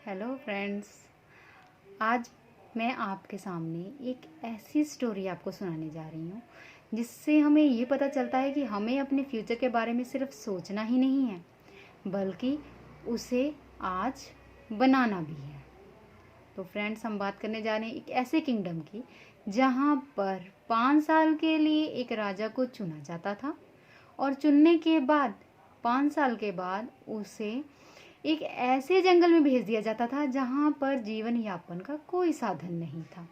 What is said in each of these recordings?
Hello friends. आज मैं आपके सामने एक ऐसी स्टोरी आपको सुनाने जा रही हूँ जिससे हमें ये पता चलता है कि हमें अपने फ्यूचर के बारे में सिर्फ सोचना ही नहीं है बल्कि उसे आज बनाना भी है। तो फ्रेंड्स, हम बात करने जा रहे हैं एक ऐसे किंगडम की जहाँ पर 5 साल के लिए एक राजा को चुना जाता था और चुनने के बाद 5 साल के बाद उसे एक ऐसे जंगल में भेज दिया जाता था जहाँ पर जीवन यापन का कोई साधन नहीं था।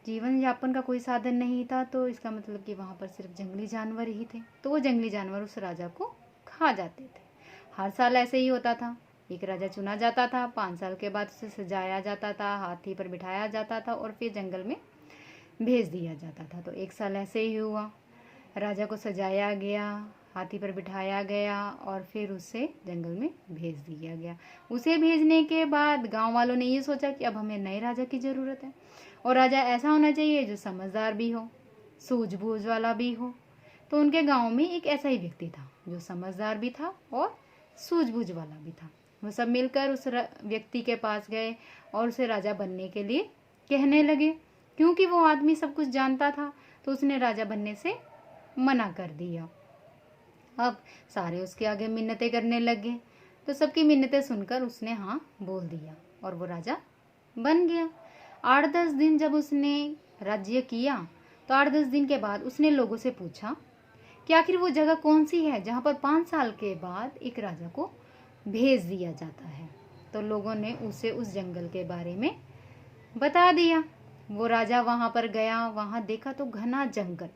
जीवन यापन का कोई साधन नहीं था तो इसका मतलब कि वहाँ पर सिर्फ जंगली जानवर ही थे। तो वो जंगली जानवर उस राजा को खा जाते थे। हर साल ऐसे ही होता था। एक राजा चुना जाता था, 5 साल के बाद उसे सजाया जाता था, हाथी पर बिठाया जाता था और फिर जंगल में भेज दिया जाता था। तो एक साल ऐसे ही हुआ। राजा को सजाया गया, हाथी पर बिठाया गया और फिर उसे जंगल में भेज दिया गया। उसे भेजने के बाद गांव वालों ने ये सोचा कि अब हमें नए राजा की ज़रूरत है और राजा ऐसा होना चाहिए जो समझदार भी हो, सूझबूझ वाला भी हो। तो उनके गांव में एक ऐसा ही व्यक्ति था जो समझदार भी था और सूझबूझ वाला भी था। वो सब मिलकर उस व्यक्ति के पास गए और उसे राजा बनने के लिए कहने लगे। क्योंकि वो आदमी सब कुछ जानता था तो उसने राजा बनने से मना कर दिया। अब सारे उसके आगे मिन्नतें करने लगे तो सबकी मिन्नतें सुनकर उसने हाँ बोल दिया और वो राजा बन गया। 8-10 दिन जब उसने राज्य किया तो 8-10 दिन के बाद उसने लोगों से पूछा कि आखिर वो जगह कौन सी है जहाँ पर 5 साल के बाद एक राजा को भेज दिया जाता है। तो लोगों ने उसे उस जंगल के बारे में बता दिया। वो राजा वहाँ पर गया, वहाँ देखा तो घना जंगल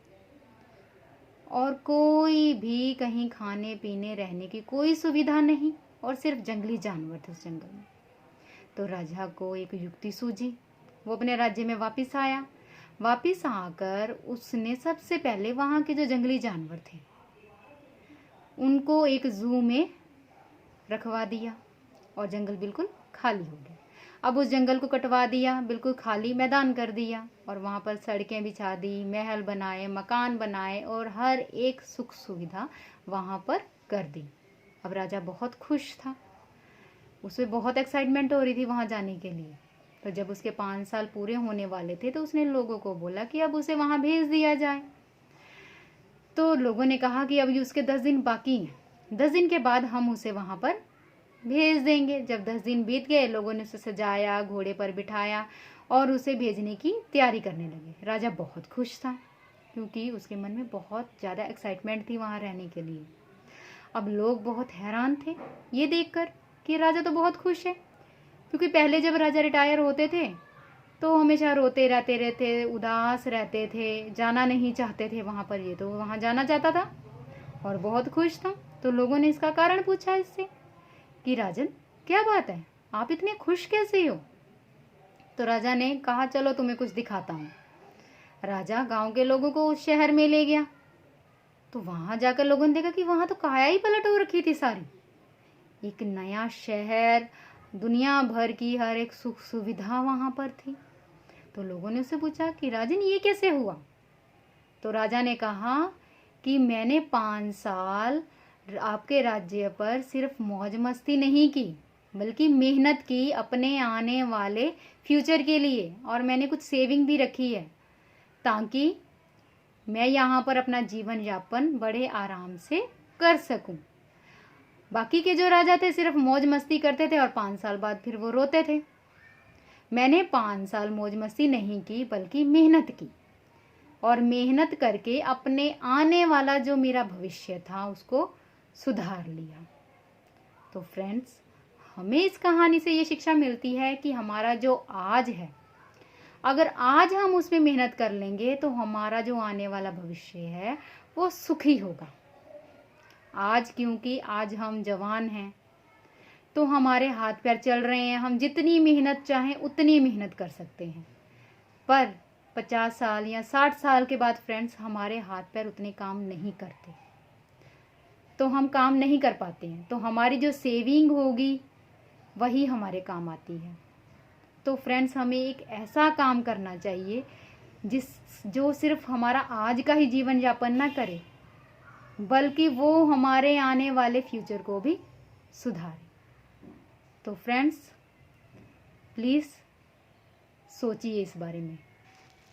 और कोई भी कहीं खाने पीने रहने की कोई सुविधा नहीं और सिर्फ जंगली जानवर थे उस जंगल में। तो राजा को एक युक्ति सूझी। वो अपने राज्य में वापस आया। वापस आकर उसने सबसे पहले वहाँ के जो जंगली जानवर थे उनको एक जू में रखवा दिया और जंगल बिल्कुल खाली हो गया। अब उस जंगल को कटवा दिया, बिल्कुल खाली मैदान कर दिया और वहाँ पर सड़कें बिछा दी, महल बनाए, मकान बनाए और हर एक सुख सुविधा वहाँ पर कर दी। अब राजा बहुत खुश था, उसे बहुत एक्साइटमेंट हो रही थी वहाँ जाने के लिए। तो जब उसके 5 साल पूरे होने वाले थे तो उसने लोगों को बोला कि अब उसे वहाँ भेज दिया जाए। तो लोगों ने कहा कि अभी उसके 10 दिन बाकी हैं, 10 दिन के बाद हम उसे वहाँ पर भेज देंगे। जब 10 दिन बीत गए, लोगों ने उसे सजाया, घोड़े पर बिठाया और उसे भेजने की तैयारी करने लगे। राजा बहुत खुश था क्योंकि उसके मन में बहुत ज़्यादा एक्साइटमेंट थी वहाँ रहने के लिए। अब लोग बहुत हैरान थे ये देखकर कि राजा तो बहुत खुश है, क्योंकि पहले जब राजा रिटायर होते थे तो हमेशा रोते रहते, उदास रहते थे, जाना नहीं चाहते थे वहाँ पर। ये तो वहाँ जाना चाहता था और बहुत खुश था। तो लोगों ने इसका कारण पूछा इससे कि राजन, क्या बात है, आप इतने खुश कैसे हो? तो राजा ने कहा चलो तुम्हें कुछ दिखाता हूँ। राजा गांव के लोगों को उस शहर में ले गया। तो वहां जाकर लोगों ने देखा कि वहां तो काया ही पलट हो रखी थी सारी। एक नया शहर, दुनिया भर की हर एक सुख सुविधा वहां पर थी। तो लोगों ने उससे पूछा कि राजन ये कैसे हुआ? तो राजा ने कहा कि मैंने 5 साल आपके राज्य पर सिर्फ मौज मस्ती नहीं की बल्कि मेहनत की अपने आने वाले फ्यूचर के लिए, और मैंने कुछ सेविंग भी रखी है ताकि मैं यहाँ पर अपना जीवन यापन बड़े आराम से कर सकूं। बाकी के जो राजा थे सिर्फ मौज मस्ती करते थे और 5 साल बाद फिर वो रोते थे। मैंने 5 साल मौज मस्ती नहीं की बल्कि मेहनत की और मेहनत करके अपने आने वाला जो मेरा भविष्य था उसको सुधार लिया। तो फ्रेंड्स, हमें इस कहानी से ये शिक्षा मिलती है कि हमारा जो आज है, अगर आज हम उसमें मेहनत कर लेंगे तो हमारा जो आने वाला भविष्य है वो सुखी होगा। आज क्योंकि आज हम जवान हैं तो हमारे हाथ पैर चल रहे हैं, हम जितनी मेहनत चाहें उतनी मेहनत कर सकते हैं। पर 50 साल या 60 साल के बाद फ्रेंड्स, हमारे हाथ पैर उतने काम नहीं करते, तो हम काम नहीं कर पाते हैं। तो हमारी जो सेविंग होगी वही हमारे काम आती है। तो फ्रेंड्स, हमें एक ऐसा काम करना चाहिए जो सिर्फ हमारा आज का ही जीवन यापन ना करे बल्कि वो हमारे आने वाले फ्यूचर को भी सुधारे। तो फ्रेंड्स प्लीज़ सोचिए इस बारे में।